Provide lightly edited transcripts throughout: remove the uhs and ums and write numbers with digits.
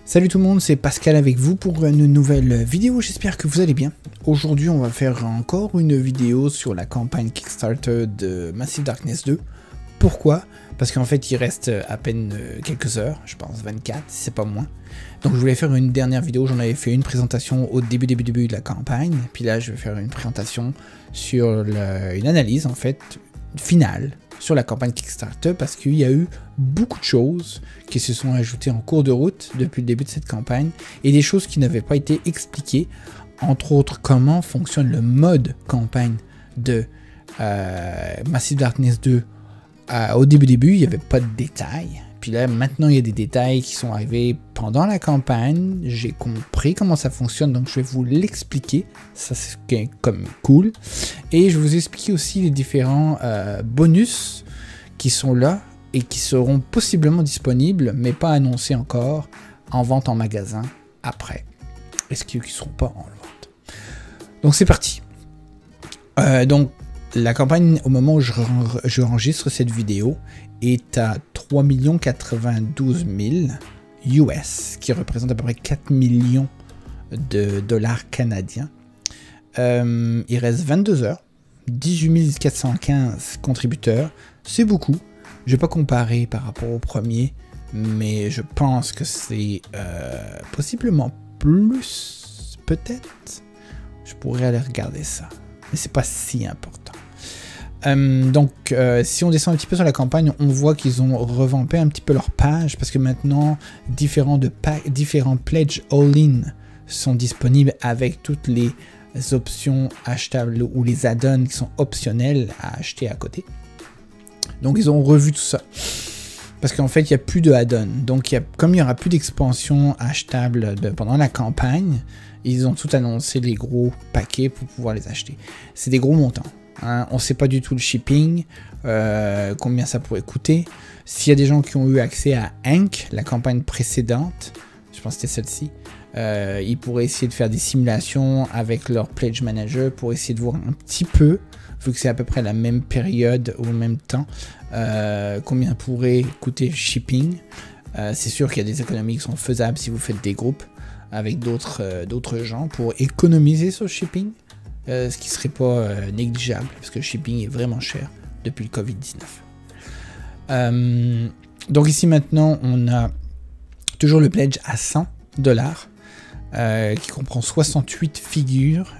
Salut tout le monde, c'est Pascal avec vous pour une nouvelle vidéo, j'espère que vous allez bien. Aujourd'hui on va faire encore une vidéo sur la campagne Kickstarter de Massive Darkness 2. Pourquoi? Parce qu'en fait il reste à peine quelques heures, je pense 24 si c'est pas moins. Donc je voulais faire une dernière vidéo, j'en avais fait une présentation au début de la campagne. Puis là je vais faire une présentation sur une analyse en fait finale sur la campagne Kickstarter, parce qu'il y a eu beaucoup de choses qui se sont ajoutées en cours de route depuis le début de cette campagne, et des choses qui n'avaient pas été expliquées, entre autres comment fonctionne le mode campagne de Massive Darkness 2. Au début, il n'y avait pas de détails, puis là maintenant il y a des détails qui sont arrivés pendant la campagne, j'ai compris comment ça fonctionne, donc je vais vous l'expliquer, ça c'est comme cool, et je vais vous expliquer aussi les différents bonus qui sont là, et qui seront possiblement disponibles, mais pas annoncés encore, en vente en magasin après. Est-ce qu'ils ne seront pas en vente? Donc c'est parti. Donc la campagne, au moment où je enregistre cette vidéo, est à 3 092 000 US, qui représente à peu près 4 millions de dollars canadiens. Il reste 22 heures, 18 415 contributeurs, c'est beaucoup. Je ne vais pas comparer par rapport au premier, mais je pense que c'est possiblement plus, peut-être. Je pourrais aller regarder ça, mais c'est pas si important. Donc, si on descend un petit peu sur la campagne, on voit qu'ils ont revampé un petit peu leur page, parce que maintenant, différents pledge all-in sont disponibles avec toutes les options achetables ou les add-ons qui sont optionnels à acheter à côté. Donc ils ont revu tout ça, parce qu'en fait il n'y a plus de add-on, donc comme il n'y aura plus d'expansion achetable pendant la campagne, ils ont tout annoncé les gros paquets pour pouvoir les acheter. C'est des gros montants, hein. On ne sait pas du tout le shipping, combien ça pourrait coûter. S'il y a des gens qui ont eu accès à Hank, la campagne précédente, je pense que c'était celle-ci, ils pourraient essayer de faire des simulations avec leur Pledge Manager pour essayer de voir un petit peu, vu que c'est à peu près la même période ou le même temps, combien pourrait coûter le shipping. C'est sûr qu'il y a des économies qui sont faisables si vous faites des groupes avec d'autres gens pour économiser sur le shipping, ce qui serait pas négligeable, parce que le shipping est vraiment cher depuis le Covid-19. Donc ici maintenant on a toujours le pledge à 100 $, qui comprend 68 figures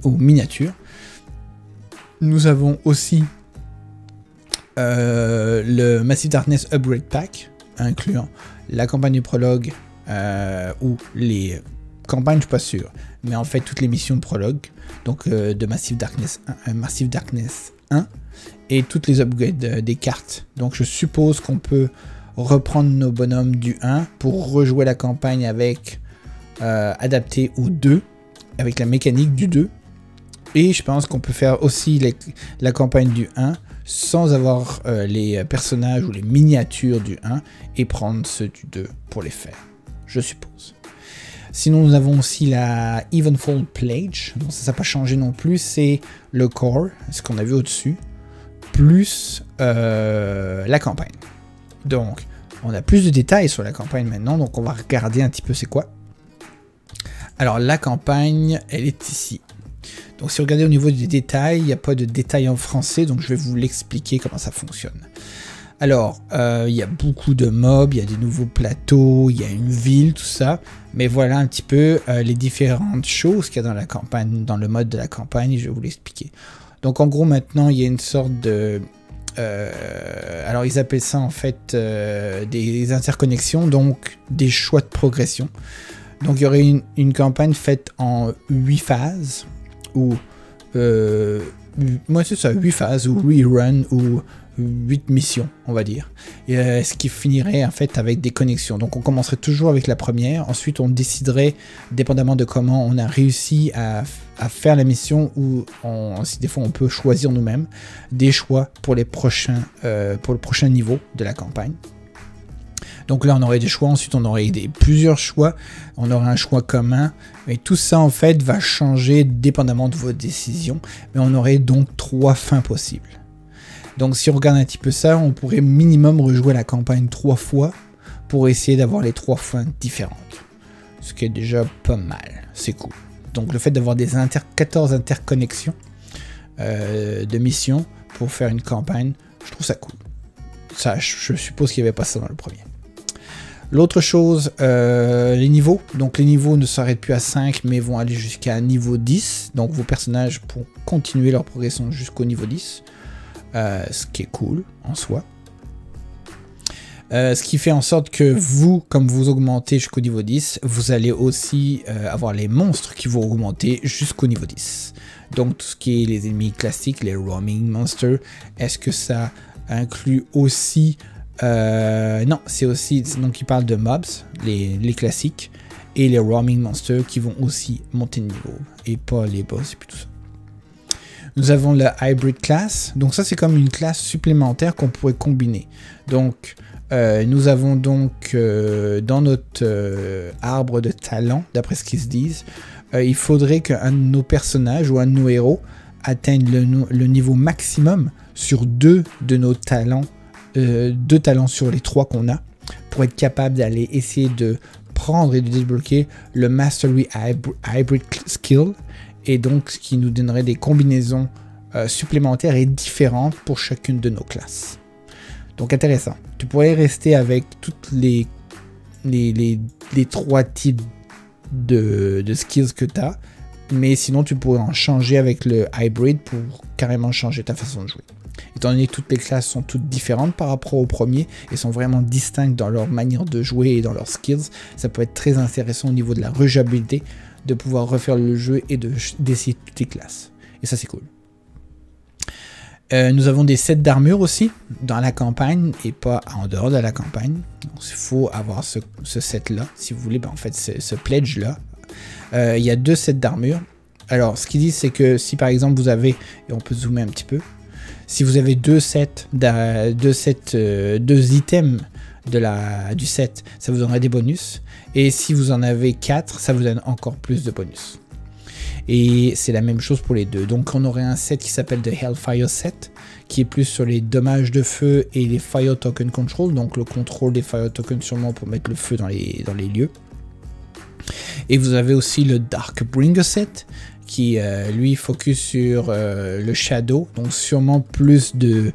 ou miniatures. Nous avons aussi le Massive Darkness Upgrade Pack, incluant la campagne du prologue, ou les campagnes, je suis pas sûr, mais en fait toutes les missions de prologue, donc de Massive Darkness 1, et toutes les upgrades des cartes. Donc je suppose qu'on peut reprendre nos bonhommes du 1 pour rejouer la campagne avec adapté au 2, avec la mécanique du 2. Et je pense qu'on peut faire aussi la campagne du 1 sans avoir les personnages ou les miniatures du 1 et prendre ceux du 2 pour les faire, je suppose. Sinon nous avons aussi la Evenfold Pledge, donc ça n'a pas changé non plus, c'est le core, ce qu'on a vu au-dessus, plus la campagne. Donc on a plus de détails sur la campagne maintenant, donc on va regarder un petit peu c'est quoi. Alors la campagne, elle est ici. Donc si vous regardez au niveau des détails, il n'y a pas de détails en français, donc je vais vous l'expliquer comment ça fonctionne. Alors, il y a beaucoup de mobs, il y a des nouveaux plateaux, il y a une ville, tout ça. Mais voilà un petit peu les différentes choses qu'il y a dans la campagne, dans le mode de la campagne, je vais vous l'expliquer. Donc en gros maintenant, il y a une sorte de... alors ils appellent ça en fait des interconnexions, donc des choix de progression. Donc il y aurait une campagne faite en 8 phases, ou moi c'est ça, 8 phases, ou rerun, ou 8 missions, on va dire. Et, ce qui finirait en fait avec des connexions. Donc on commencerait toujours avec la première, ensuite on déciderait, dépendamment de comment on a réussi à faire la mission, ou si des fois on peut choisir nous-mêmes des choix pour les prochains, pour le prochain niveau de la campagne. Donc là on aurait des choix, ensuite on aurait plusieurs choix, on aurait un choix commun, mais tout ça en fait va changer dépendamment de vos décisions, mais on aurait donc 3 fins possibles. Donc si on regarde un petit peu ça, on pourrait minimum rejouer la campagne 3 fois pour essayer d'avoir les 3 fins différentes. Ce qui est déjà pas mal, c'est cool. Donc le fait d'avoir des 14 interconnexions de missions pour faire une campagne, je trouve ça cool. Ça, je suppose qu'il n'y avait pas ça dans le premier. L'autre chose, les niveaux. Donc les niveaux ne s'arrêtent plus à 5, mais vont aller jusqu'à niveau 10. Donc vos personnages pourront continuer leur progression jusqu'au niveau 10. Ce qui est cool en soi. Ce qui fait en sorte que vous, comme vous augmentez jusqu'au niveau 10, vous allez aussi avoir les monstres qui vont augmenter jusqu'au niveau 10. Donc tout ce qui est les ennemis classiques, les roaming monsters, est-ce que ça inclut aussi... non, c'est aussi... Donc il parle de mobs, les classiques, et les roaming monsters qui vont aussi monter de niveau, et pas les boss et puis tout ça. Nous avons le hybrid class, donc ça c'est comme une classe supplémentaire qu'on pourrait combiner. Donc nous avons donc dans notre arbre de talent, d'après ce qu'ils se disent, il faudrait qu'un de nos personnages ou un de nos héros atteigne le niveau maximum sur 2 de nos talents, 2 talents sur les 3 qu'on a, pour être capable d'aller essayer de prendre et de débloquer le Mastery Hybrid Skill, et donc ce qui nous donnerait des combinaisons supplémentaires et différentes pour chacune de nos classes. Donc intéressant. Tu pourrais rester avec toutes les 3 types de skills que tu as, mais sinon tu pourrais en changer avec le hybrid pour carrément changer ta façon de jouer. Étant donné que toutes les classes sont toutes différentes par rapport au premier et sont vraiment distinctes dans leur manière de jouer et dans leurs skills, ça peut être très intéressant au niveau de la rejouabilité de pouvoir refaire le jeu et d'essayer toutes les classes. Et ça c'est cool. Nous avons des sets d'armure aussi dans la campagne et pas en dehors de la campagne. Il faut avoir ce set là si vous voulez. En fait ce pledge là, il y a 2 sets d'armure. Alors ce qu'ils disent c'est que si par exemple vous avez, et on peut zoomer un petit peu, si vous avez 2 items du set, ça vous donnerait des bonus, et si vous en avez 4, ça vous donne encore plus de bonus. Et c'est la même chose pour les 2. Donc on aurait un set qui s'appelle The Hellfire Set, qui est plus sur les dommages de feu et les Fire Token Control, donc le contrôle des Fire Tokens sûrement pour mettre le feu dans les lieux. Et vous avez aussi le Dark Bringer Set, qui lui focus sur le Shadow, donc sûrement plus de...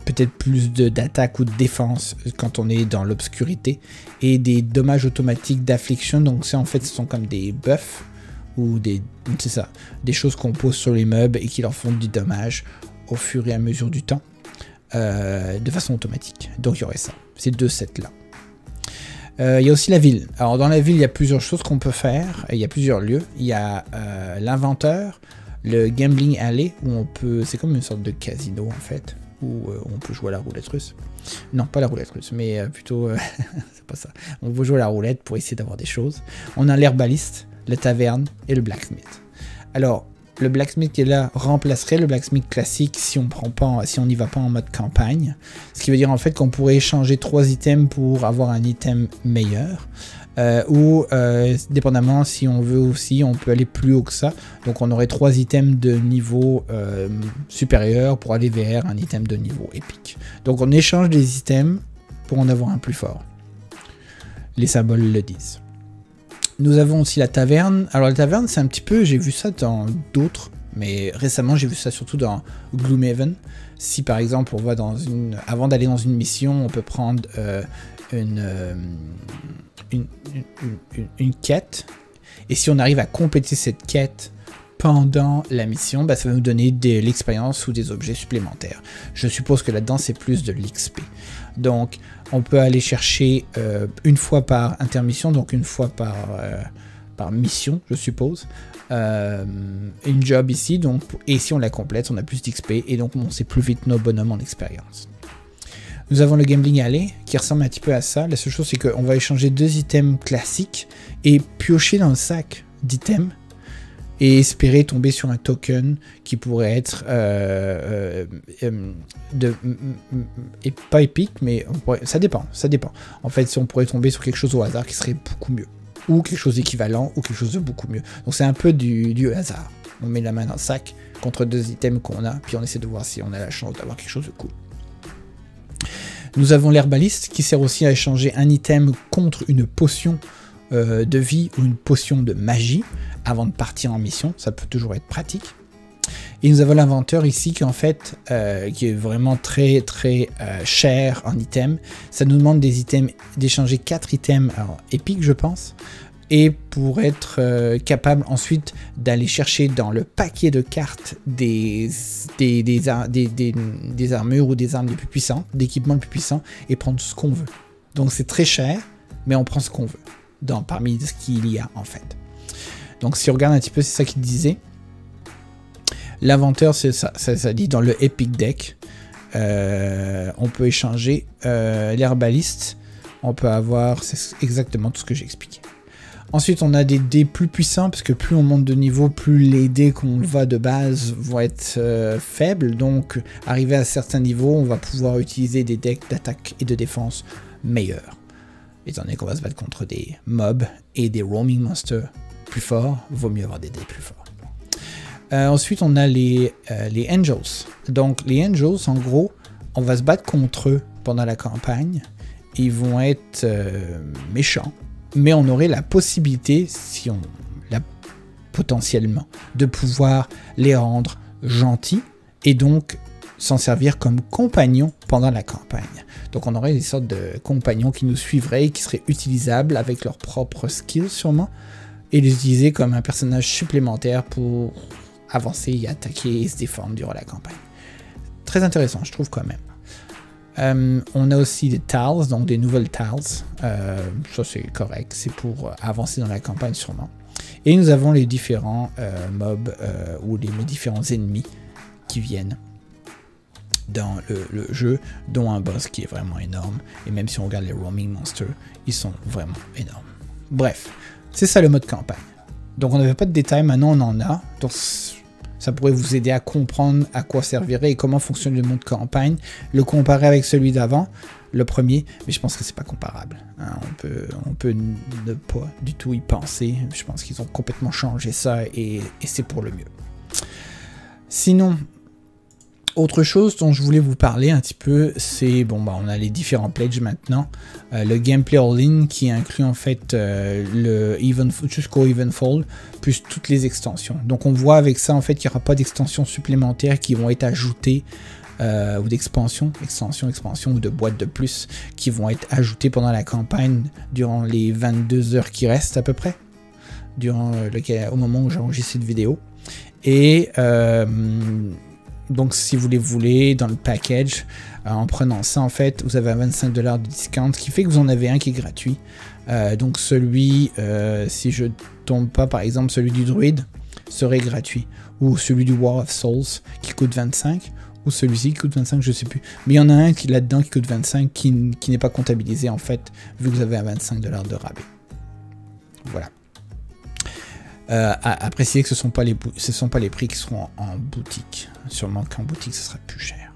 peut-être plus d'attaque ou de défense quand on est dans l'obscurité, et des dommages automatiques d'affliction. Donc ça en fait ce sont comme des buffs ou des choses qu'on pose sur les mobs et qui leur font du dommage au fur et à mesure du temps de façon automatique. Donc il y aurait ça, ces 2 sets là. Il y a aussi la ville. Alors dans la ville il y a plusieurs choses qu'on peut faire, il y a plusieurs lieux. Il y a l'inventeur, le Gambling Alley où on peut, c'est comme une sorte de casino en fait, où on peut jouer à la roulette russe. Non, pas la roulette russe, mais plutôt... c'est pas ça. On peut jouer à la roulette pour essayer d'avoir des choses. On a l'herbaliste, la taverne et le blacksmith. Alors, le blacksmith qui est là remplacerait le blacksmith classique si on n'y va pas en mode campagne. Ce qui veut dire en fait qu'on pourrait échanger 3 items pour avoir un item meilleur. Ou dépendamment si on veut aussi, on peut aller plus haut que ça. Donc on aurait 3 items de niveau supérieur pour aller vers un item de niveau épique. Donc on échange des items pour en avoir un plus fort. Les symboles le disent. Nous avons aussi la taverne. Alors la taverne c'est un petit peu, j'ai vu ça dans d'autres, mais récemment j'ai vu ça surtout dans Gloomhaven. Si par exemple on va avant d'aller dans une mission, on peut prendre une quête, et si on arrive à compléter cette quête pendant la mission, bah, ça va nous donner de l'expérience ou des objets supplémentaires. Je suppose que là-dedans c'est plus de l'XP. Donc on peut aller chercher une fois par intermission, donc une fois par mission je suppose, une job ici, donc, et si on la complète on a plus d'XP et donc on sait plus vite nos bonhommes en expérience. Nous avons le Gambling Alley qui ressemble un petit peu à ça. La seule chose c'est qu'on va échanger 2 items classiques et piocher dans le sac d'items et espérer tomber sur un token qui pourrait être pas épique, mais ça dépend. En fait, si on pourrait tomber sur quelque chose au hasard qui serait beaucoup mieux, ou quelque chose d'équivalent, ou quelque chose de beaucoup mieux. Donc c'est un peu du hasard. On met la main dans le sac contre 2 items qu'on a, puis on essaie de voir si on a la chance d'avoir quelque chose de cool. Nous avons l'herbaliste qui sert aussi à échanger un item contre une potion de vie ou une potion de magie avant de partir en mission. Ça peut toujours être pratique. Et nous avons l'inventeur ici qui en fait qui est vraiment très cher en items. Ça nous demande des items, d'échanger 4 items épiques je pense. Et pour être capable ensuite d'aller chercher dans le paquet de cartes des armures ou des armes les plus puissantes, d'équipements les plus puissants, et prendre ce qu'on veut. Donc c'est très cher, mais on prend ce qu'on veut, parmi ce qu'il y a en fait. Donc si on regarde un petit peu, c'est ça qu'il disait. L'inventeur, c'est ça dit dans le Epic Deck. On peut échanger l'herbaliste, on peut avoir, c'est exactement tout ce que j'ai expliqué. Ensuite, on a des dés plus puissants, parce que plus on monte de niveau, plus les dés qu'on va de base vont être faibles. Donc, arrivé à certains niveaux, on va pouvoir utiliser des decks d'attaque et de défense meilleurs. Étant donné qu'on va se battre contre des mobs et des roaming monsters plus forts, vaut mieux avoir des dés plus forts. Ensuite, on a les Angels. Donc, les Angels, en gros, on va se battre contre eux pendant la campagne. Ils vont être méchants. Mais on aurait la possibilité, si on l'a potentiellement, de pouvoir les rendre gentils et donc s'en servir comme compagnons pendant la campagne. Donc on aurait des sortes de compagnons qui nous suivraient et qui seraient utilisables avec leurs propres skills sûrement et les utiliser comme un personnage supplémentaire pour avancer et attaquer et se défendre durant la campagne. Très intéressant, je trouve quand même. On a aussi des tiles, donc des nouvelles tiles. Ça c'est correct, c'est pour avancer dans la campagne sûrement. Et nous avons les différents mobs ou les différents ennemis qui viennent dans le jeu, dont un boss qui est vraiment énorme. Et même si on regarde les roaming monsters, ils sont vraiment énormes. Bref, c'est ça le mode campagne. Donc on n'avait pas de détails, maintenant on en a. Donc ça pourrait vous aider à comprendre à quoi servirait et comment fonctionne le mode campagne, le comparer avec celui d'avant, le premier, mais je pense que c'est pas comparable. Hein, on peut ne pas du tout y penser. Je pense qu'ils ont complètement changé ça et c'est pour le mieux. Sinon, autre chose dont je voulais vous parler un petit peu, c'est, bon bah on a les différents pledges maintenant, le gameplay all-in qui inclut en fait jusqu'au Evenfall, plus toutes les extensions. Donc on voit avec ça en fait qu'il n'y aura pas d'extensions supplémentaires qui vont être ajoutées, ou d'expansion, expansion ou de boîtes de plus qui vont être ajoutées pendant la campagne durant les 22 heures qui restent à peu près, au moment où j'enregistre cette vidéo. Et donc si vous les voulez dans le package, en prenant ça en fait, vous avez un 25$ de discount, ce qui fait que vous en avez un qui est gratuit. Donc celui, si je tombe pas par exemple, celui du druide serait gratuit. Ou celui du War of Souls qui coûte 25, ou celui-ci qui coûte 25, je sais plus. Mais il y en a un qui là-dedans qui coûte 25 qui n'est pas comptabilisé en fait, vu que vous avez un 25$ de rabais. Voilà. À préciser que ce ne sont pas les prix qui seront en boutique. Sûrement qu'en boutique, ce sera plus cher.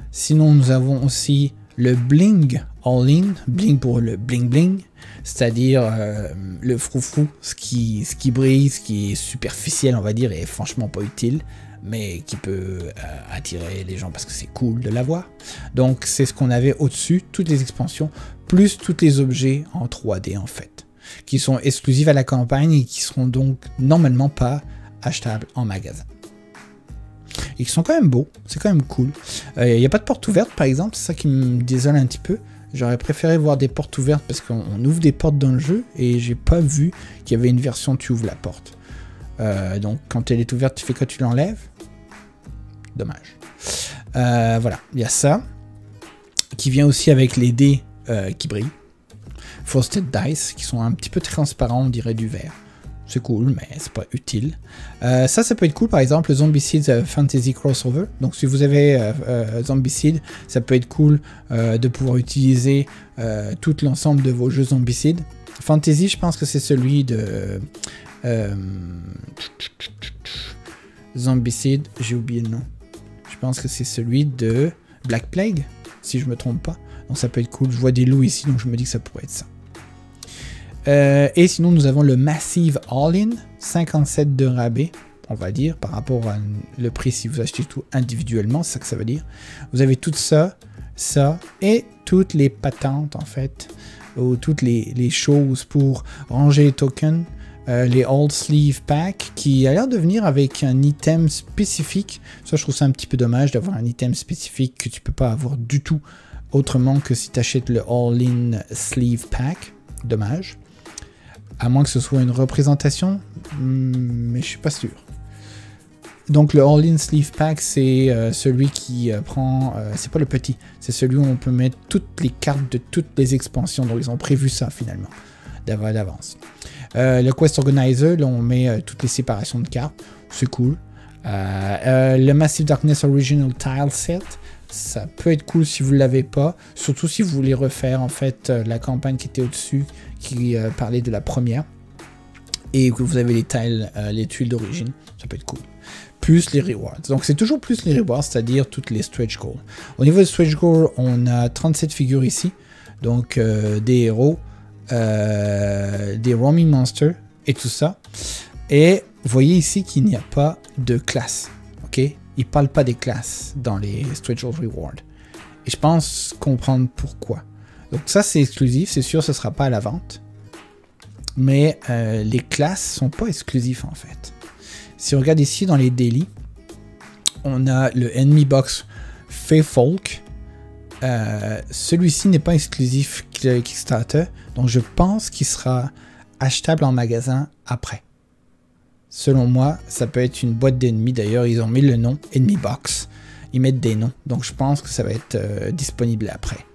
Sinon, nous avons aussi le Bling All-In. Bling pour le bling bling. C'est-à-dire le froufrou, ce qui brille, ce qui est superficiel, on va dire, et franchement pas utile, mais qui peut attirer les gens parce que c'est cool de l'avoir. Donc, c'est ce qu'on avait au-dessus, toutes les expansions, plus tous les objets en 3D, en fait, qui sont exclusifs à la campagne et qui seront donc normalement pas achetables en magasin. Et qui sont quand même beaux, c'est quand même cool. Il n'y a pas de porte ouverte par exemple, c'est ça qui me désole un petit peu. J'aurais préféré voir des portes ouvertes parce qu'on ouvre des portes dans le jeu et j'ai pas vu qu'il y avait une version où tu ouvres la porte. Donc quand elle est ouverte, tu fais quoi? Tu l'enlèves? Dommage. Voilà, il y a ça. Qui vient aussi avec les dés qui brillent. Frosted Dice, qui sont un petit peu transparents, on dirait du verre. C'est cool, mais c'est pas utile. Ça peut être cool, par exemple, le Zombicide Fantasy Crossover. Donc si vous avez Zombicide, ça peut être cool de pouvoir utiliser tout l'ensemble de vos jeux Zombicide. Fantasy, je pense que c'est celui de... Zombicide, j'ai oublié le nom. Je pense que c'est celui de Black Plague, si je me trompe pas. Donc ça peut être cool. Je vois des loups ici, donc je me dis que ça pourrait être ça. Et sinon, nous avons le Massive All-In, 57 de rabais, on va dire, par rapport à le prix si vous achetez tout individuellement, c'est ça que ça veut dire. Vous avez tout ça, ça et toutes les patentes en fait, ou toutes les choses pour ranger les tokens, les Old Sleeve Pack qui a l'air de venir avec un item spécifique. Ça, je trouve ça un petit peu dommage d'avoir un item spécifique que tu peux pas avoir du tout autrement que si tu achètes le All-in Sleeve Pack. Dommage. À moins que ce soit une représentation, mais je suis pas sûr. Donc le All-in Sleeve Pack, c'est celui qui prend... c'est pas le petit, c'est celui où on peut mettre toutes les cartes de toutes les expansions. Donc ils ont prévu ça finalement, d'avance. Le Quest Organizer, là on met toutes les séparations de cartes, c'est cool. Le Massive Darkness Original Tile Set, ça peut être cool si vous ne l'avez pas, surtout si vous voulez refaire en fait la campagne qui était au-dessus, qui parlait de la première, et que vous avez les tiles, les tuiles d'origine, ça peut être cool. Plus les rewards. Donc c'est toujours plus les rewards, c'est-à-dire toutes les stretch goals. Au niveau de stretch goals, on a 37 figures ici, donc des héros, des roaming monsters et tout ça. Et vous voyez ici qu'il n'y a pas de classe. Ok, ils ne parlent pas des classes dans les stretch goals reward. Et je pense comprendre pourquoi. Donc ça c'est exclusif, c'est sûr ce ne sera pas à la vente. Mais les classes sont pas exclusives en fait. Si on regarde ici dans les daily, on a le Enemy Box Feyfolk. Celui-ci n'est pas exclusif Kickstarter, donc je pense qu'il sera achetable en magasin après. Selon moi, ça peut être une boîte d'ennemis. D'ailleurs, ils ont mis le nom Enemy Box. Ils mettent des noms, donc je pense que ça va être disponible après.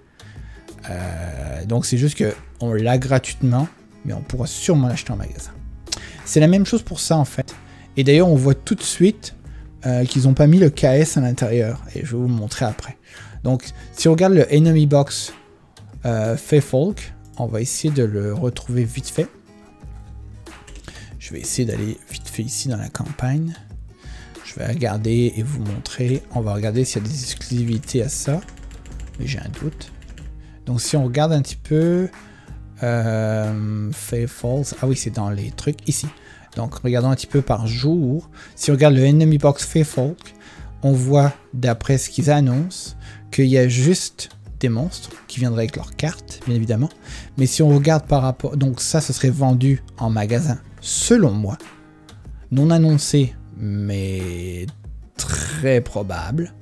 Donc c'est juste qu'on l'a gratuitement, mais on pourra sûrement l'acheter en magasin. C'est la même chose pour ça en fait. Et d'ailleurs, on voit tout de suite qu'ils n'ont pas mis le KS à l'intérieur. Et je vais vous le montrer après. Donc, si on regarde le Enemy Box Feyfolk, on va essayer de le retrouver vite fait. Je vais essayer d'aller vite fait ici dans la campagne. Je vais regarder et vous montrer. On va regarder s'il y a des exclusivités à ça. Mais j'ai un doute. Donc, si on regarde un petit peu... Feyfolk... Ah oui, c'est dans les trucs ici. Donc, regardons un petit peu par jour. Si on regarde le Enemy Box Feyfolk, on voit, d'après ce qu'ils annoncent, qu'il y a juste des monstres qui viendraient avec leurs cartes, bien évidemment. Mais si on regarde par rapport... Donc ça, ce serait vendu en magasin, selon moi. Non annoncé, mais très probable.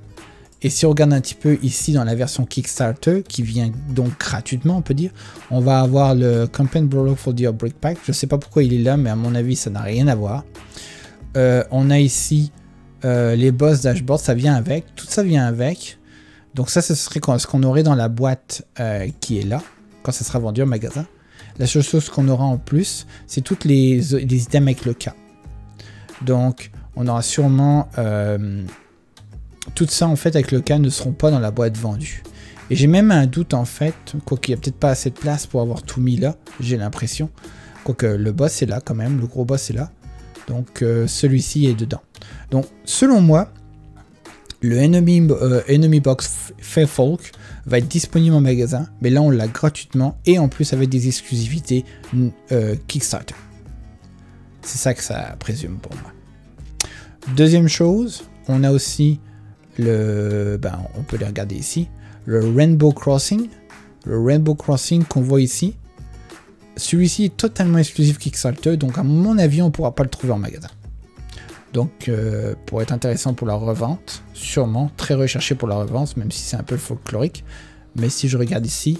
Et si on regarde un petit peu ici dans la version Kickstarter, qui vient donc gratuitement, on peut dire, on va avoir le Campaign Brawler for the Outbreak Pack. Je ne sais pas pourquoi il est là, mais à mon avis, ça n'a rien à voir. On a ici les boss dashboard, ça vient avec. Tout ça vient avec. Donc ça, ce serait ce qu'on aurait dans la boîte qui est là, quand ça sera vendu en magasin. La seule chose qu'on aura en plus, c'est toutes les items avec le cas. Donc, on aura sûrement... tout ça en fait avec le cas ne seront pas dans la boîte vendue. Et j'ai même un doute en fait, quoiqu'il n'y a peut-être pas assez de place pour avoir tout mis là, j'ai l'impression. Quoique le boss est là quand même, le gros boss est là. Donc celui-ci est dedans. Donc selon moi, le Enemy Box Feyfolk va être disponible en magasin, mais là on l'a gratuitement et en plus avec des exclusivités Kickstarter. C'est ça que ça présume pour moi. Deuxième chose, on a aussi on peut les regarder ici, le Rainbow Crossing. Le Rainbow Crossing qu'on voit ici. Celui-ci est totalement exclusif Kickstarter, donc à mon avis, on ne pourra pas le trouver en magasin. Donc, pour être intéressant pour la revente, sûrement, très recherché pour la revente, même si c'est un peu folklorique. Mais si je regarde ici,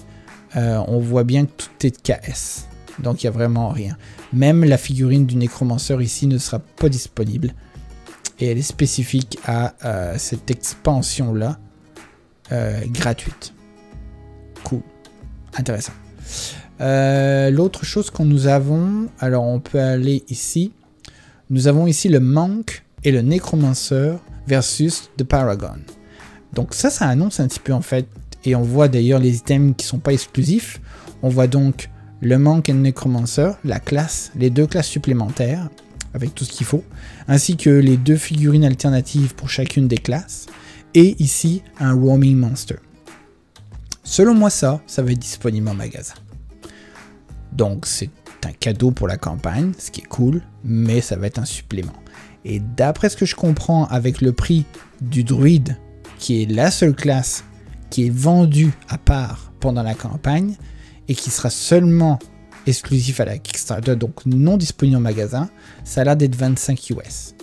on voit bien que tout est de KS. Donc, il n'y a vraiment rien. Même la figurine du Necromancer ici ne sera pas disponible. Et elle est spécifique à cette expansion-là, gratuite. Cool. Intéressant. L'autre chose que nous avons, alors on peut aller ici. Nous avons ici le Monk et le Necromancer versus The Paragon. Donc ça annonce un petit peu en fait. Et on voit d'ailleurs les items qui ne sont pas exclusifs. On voit donc le Monk et le Necromancer, la classe, les deux classes supplémentaires, avec tout ce qu'il faut, ainsi que les deux figurines alternatives pour chacune des classes, et ici un Roaming Monster. Selon moi ça va être disponible en magasin. Donc c'est un cadeau pour la campagne, ce qui est cool, mais ça va être un supplément. Et d'après ce que je comprends avec le prix du druide, qui est la seule classe qui est vendu à part pendant la campagne et qui sera seulement exclusif à la Kickstarter, donc non disponible en magasin, ça a l'air d'être 25 US.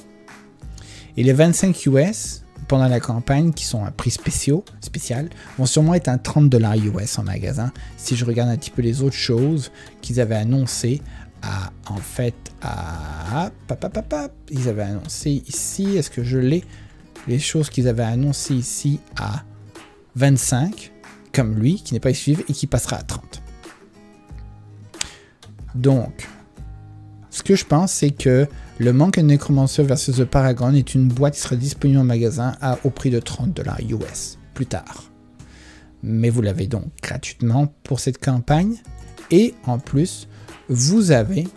Et les 25 US pendant la campagne, qui sont à prix spécial, vont sûrement être un 30 $ US en magasin. Si je regarde un petit peu les autres choses qu'ils avaient annoncées, ils avaient annoncé ici, est-ce que je l'ai? Les choses qu'ils avaient annoncées ici à 25, comme lui, qui n'est pas exclusif et qui passera à 30. Donc, ce que je pense, c'est que le Monk and Necromancer vs The Paragon est une boîte qui sera disponible en magasin au prix de 30 $ US plus tard. Mais vous l'avez donc gratuitement pour cette campagne. Et en plus, vous avez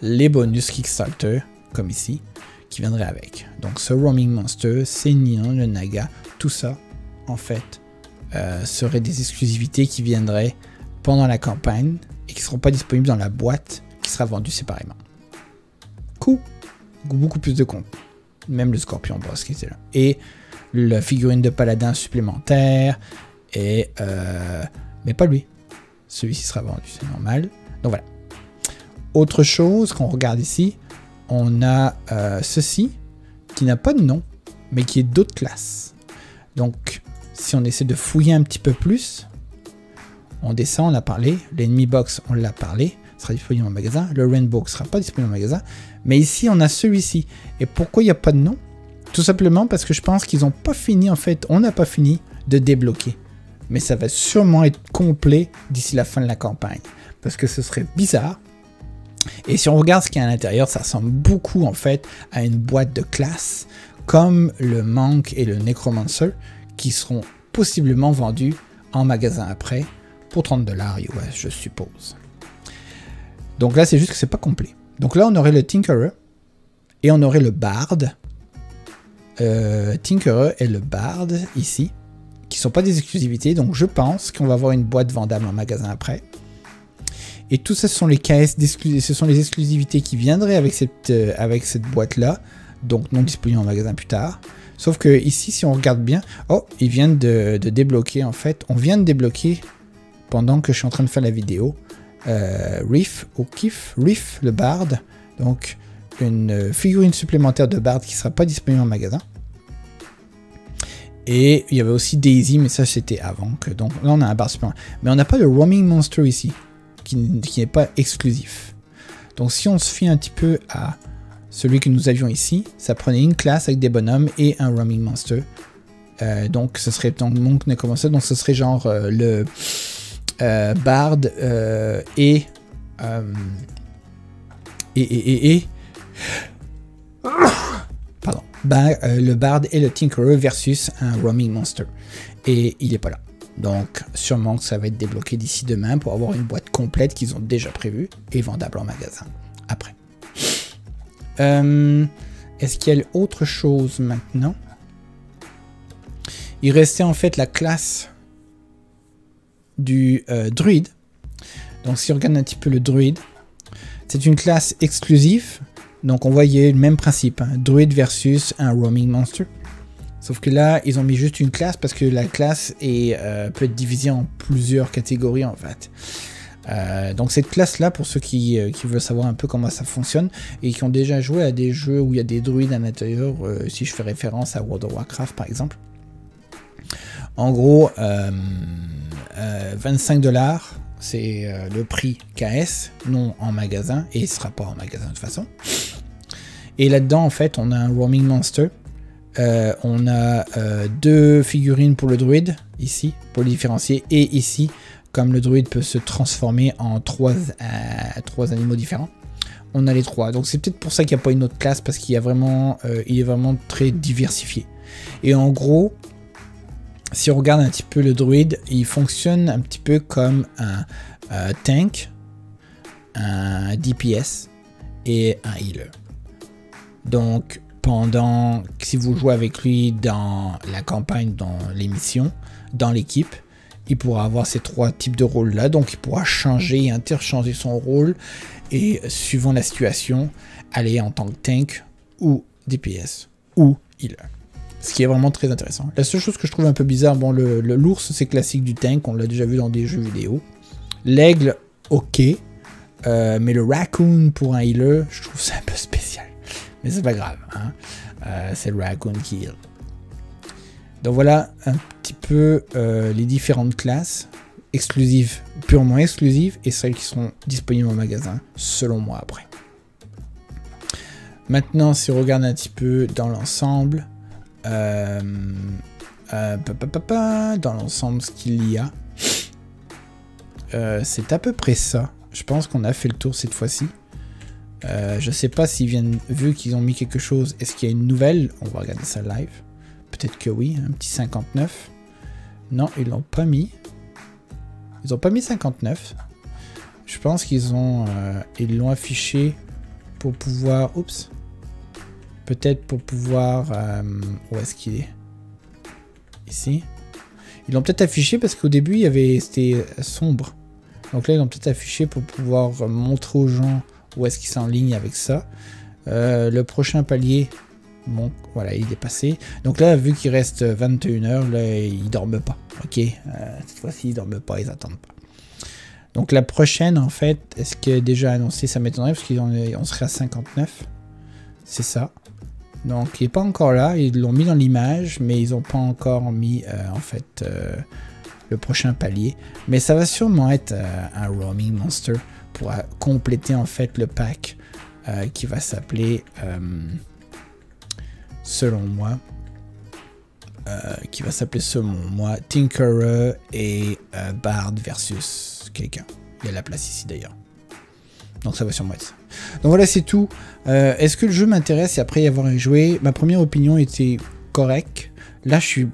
les bonus Kickstarter, comme ici, qui viendraient avec. Donc ce Roaming Monster, c'est Neon, le Naga, tout ça, en fait, seraient des exclusivités qui viendraient pendant la campagne et qui ne seront pas disponibles dans la boîte qui sera vendue séparément. Cool. Beaucoup plus de contenu. Même le Scorpion Boss qui était là. Et la figurine de paladin supplémentaire. Et mais pas lui. Celui-ci sera vendu, c'est normal. Donc voilà. Autre chose qu'on regarde ici, on a ceci qui n'a pas de nom, mais qui est d'autres classes. Donc si on essaie de fouiller un petit peu plus, on descend, on a parlé. L'Enemy Box, on l'a parlé. Sera disponible en magasin. Le Rainbow sera pas disponible en magasin. Mais ici, on a celui-ci. Et pourquoi il n'y a pas de nom? Tout simplement parce que je pense qu'ils n'ont pas fini, en fait. On n'a pas fini de débloquer. Mais ça va sûrement être complet d'ici la fin de la campagne. Parce que ce serait bizarre. Et si on regarde ce qu'il y a à l'intérieur, ça ressemble beaucoup, en fait, à une boîte de classe. Comme le Monk et le Necromancer, qui seront possiblement vendus en magasin après. Pour 30 $, US, je suppose. Donc là, c'est juste que c'est pas complet. Donc là, on aurait le Tinkerer et on aurait le Bard. Tinkerer et le Bard ici, qui sont pas des exclusivités. Donc je pense qu'on va avoir une boîte vendable en magasin après. Et tout ça, ce sont les KS ce sont les exclusivités qui viendraient avec cette boîte-là. Donc non disponible en magasin plus tard. Sauf que ici, si on regarde bien, oh, ils viennent de débloquer en fait. On vient de débloquer pendant que je suis en train de faire la vidéo. Riff, le Bard, donc une figurine supplémentaire de Bard qui ne sera pas disponible en magasin. Et il y avait aussi Daisy, mais ça c'était avant. Donc là on a un Bard supplémentaire. Mais on n'a pas de Roaming Monster ici, qui n'est pas exclusif. Donc si on se fie un petit peu à celui que nous avions ici, ça prenait une classe avec des bonhommes et un Roaming Monster. Donc ce serait donc Monk Necromancer, donc ce serait genre le Bard et pardon, le Bard et le Tinkerer versus un Roaming Monster. Et il n'est pas là. Donc sûrement que ça va être débloqué d'ici demain pour avoir une boîte complète qu'ils ont déjà prévue et vendable en magasin après. Est-ce qu'il y a autre chose maintenant? Il restait en fait la classe du druide. Donc si on regarde un petit peu le druide, c'est une classe exclusive. Donc on voyait le même principe, hein, druide versus un roaming monster. Sauf que là, ils ont mis juste une classe parce que la classe peut être divisée en plusieurs catégories en fait. Donc cette classe-là, pour ceux qui veulent savoir un peu comment ça fonctionne et qui ont déjà joué à des jeux où il y a des druides à l'intérieur, si je fais référence à World of Warcraft par exemple. En gros, 25 $, c'est le prix KS, non en magasin, et il ne sera pas en magasin de toute façon. Et là-dedans, en fait, on a un Roaming Monster. On a 2 figurines pour le druide, ici, pour les différencier, et ici, comme le druide peut se transformer en 3 animaux différents, on a les 3. Donc c'est peut-être pour ça qu'il n'y a pas une autre classe, parce qu'il y a vraiment, il est vraiment très diversifié. Et en gros, si on regarde un petit peu le druide, il fonctionne un petit peu comme un tank, un DPS et un healer. Donc si vous jouez avec lui dans la campagne, dans les missions, dans l'équipe, il pourra avoir ces 3 types de rôles là. Donc il pourra changer et interchanger son rôle et suivant la situation, aller en tant que tank ou DPS ou healer. Ce qui est vraiment très intéressant. La seule chose que je trouve un peu bizarre, bon, l'ours, c'est classique du tank, on l'a déjà vu dans des jeux vidéo. L'aigle, ok. Mais le raccoon pour un healer, je trouve ça un peu spécial. Mais c'est pas grave, hein. C'est le raccoon qui heal. Donc voilà un petit peu les différentes classes exclusives, purement exclusives, et celles qui seront disponibles au magasin, selon moi après. Maintenant, si on regarde un petit peu dans l'ensemble, dans l'ensemble ce qu'il y a, c'est à peu près ça. Je pense qu'on a fait le tour cette fois-ci. Je sais pas s'ils viennent, vu qu'ils ont mis quelque chose, est-ce qu'il y a une nouvelle? On va regarder ça live. Peut-être que oui, un petit 59. Non, ils l'ont pas mis. Ils ont pas mis 59. Je pense qu'ils ont, ils l'ont affiché pour pouvoir, oups, peut-être pour pouvoir, où est-ce qu'il est? Ici. Ils l'ont peut-être affiché parce qu'au début, c'était sombre. Donc là, ils l'ont peut-être affiché pour pouvoir montrer aux gens où est-ce qu'ils s'enlignent avec ça. Le prochain palier, bon, voilà, il est passé. Donc là, vu qu'il reste 21 h, là, ils dorment pas. Ok, cette fois-ci, ils dorment pas, ils attendent pas. Donc la prochaine, en fait, est-ce que déjà annoncé? Ça m'étonnerait parce qu'on serait à 59. C'est ça. Donc il n'est pas encore là, ils l'ont mis dans l'image, mais ils n'ont pas encore mis en fait le prochain palier. Mais ça va sûrement être un roaming monster pour compléter en fait le pack qui va s'appeler, selon moi, Tinkerer et Bard versus quelqu'un. Il y a la place ici d'ailleurs. Donc ça va sûrement être ça. Donc voilà, c'est tout. Est-ce que le jeu m'intéresse et après y avoir joué? Ma première opinion était correcte. Là, je suis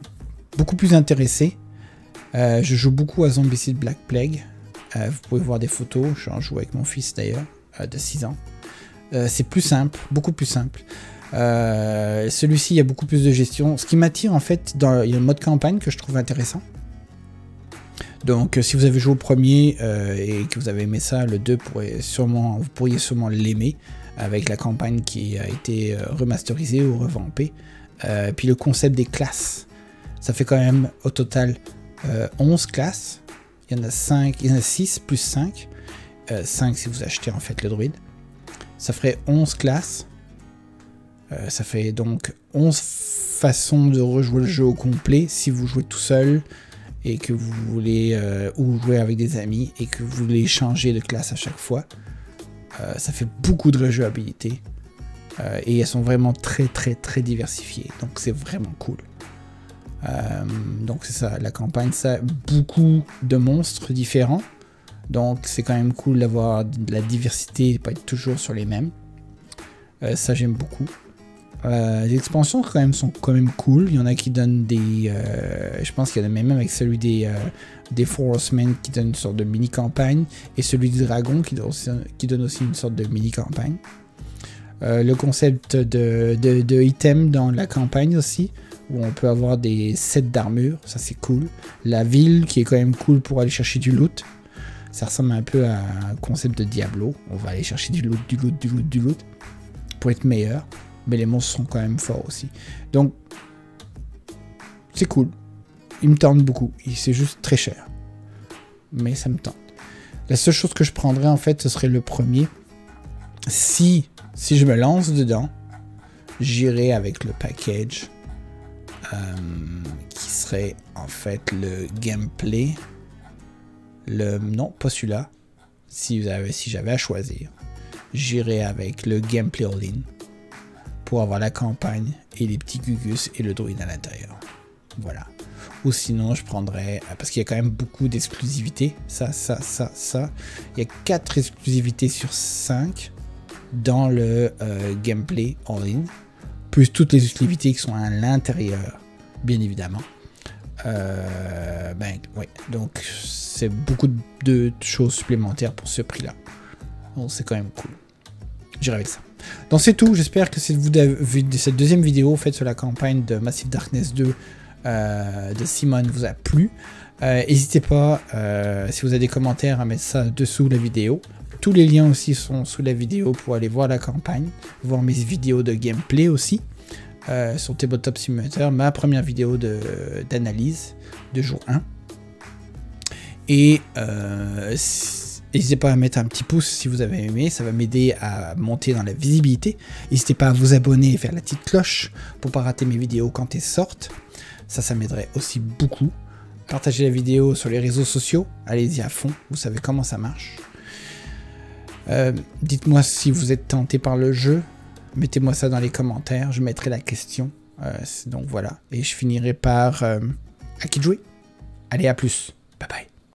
beaucoup plus intéressé. Je joue beaucoup à Zombicide Black Plague. Vous pouvez voir des photos. J'en joue avec mon fils d'ailleurs, de 6 ans. C'est plus simple, beaucoup plus simple. Celui-ci, il y a beaucoup plus de gestion. Ce qui m'attire en fait, il y a le mode campagne que je trouve intéressant. Donc si vous avez joué au premier et que vous avez aimé ça, le 2 vous pourriez sûrement l'aimer avec la campagne qui a été remasterisée ou revampée. Puis le concept des classes, ça fait quand même au total 11 classes. Il y en a 6 plus 5. 5 si vous achetez en fait le druide. Ça ferait 11 classes. Ça fait donc 11 façons de rejouer le jeu au complet si vous jouez tout seul et que vous voulez ou jouer avec des amis et que vous voulez changer de classe à chaque fois. Ça fait beaucoup de rejouabilité et elles sont vraiment très diversifiées, donc c'est vraiment cool. Donc c'est ça, la campagne, ça a beaucoup de monstres différents, donc c'est quand même cool d'avoir de la diversité et pas être toujours sur les mêmes. Ça j'aime beaucoup. Les expansions sont quand même cool. Il y en a qui donnent des... je pense qu'il y en a même avec celui des Forcemen qui donne une sorte de mini-campagne. Et celui du Dragon qui donne aussi une sorte de mini-campagne. Le concept de items dans la campagne aussi, où on peut avoir des sets d'armure, ça c'est cool. La ville qui est quand même cool pour aller chercher du loot. Ça ressemble un peu à un concept de Diablo. On va aller chercher du loot pour être meilleur. Mais les monstres sont quand même forts aussi. Donc, c'est cool. Il me tente beaucoup. C'est juste très cher. Mais ça me tente. La seule chose que je prendrais, en fait, ce serait le premier. Si je me lance dedans, j'irai avec le package qui serait, en fait, le gameplay. Non, pas celui-là. Si j'avais à choisir, j'irai avec le gameplay all-in. Pour avoir la campagne et les petits gugus et le druide à l'intérieur. Voilà. Ou sinon, je prendrais... Parce qu'il y a quand même beaucoup d'exclusivités. Ça. Il y a 4 exclusivités sur 5 dans le gameplay all-in. Plus toutes les exclusivités qui sont à l'intérieur, bien évidemment. Ouais. Donc, c'est beaucoup de choses supplémentaires pour ce prix-là. Donc, c'est quand même cool. J'irai avec ça. Donc c'est tout, j'espère que cette deuxième vidéo faite sur la campagne de Massive Darkness 2 de Simon vous a plu. N'hésitez pas, si vous avez des commentaires, à mettre ça dessous la vidéo. Tous les liens aussi sont sous la vidéo pour aller voir la campagne, voir mes vidéos de gameplay aussi. sur Tabletop Simulator, ma première vidéo d'analyse de jour 1. Et n'hésitez pas à mettre un petit pouce si vous avez aimé, ça va m'aider à monter dans la visibilité. N'hésitez pas à vous abonner et faire la petite cloche pour ne pas rater mes vidéos quand elles sortent. Ça m'aiderait aussi beaucoup. Partagez la vidéo sur les réseaux sociaux, allez-y à fond, vous savez comment ça marche. Dites-moi si vous êtes tenté par le jeu, mettez-moi ça dans les commentaires, je mettrai la question. Donc voilà, et je finirai par à qui de jouer. Allez, à plus, bye bye.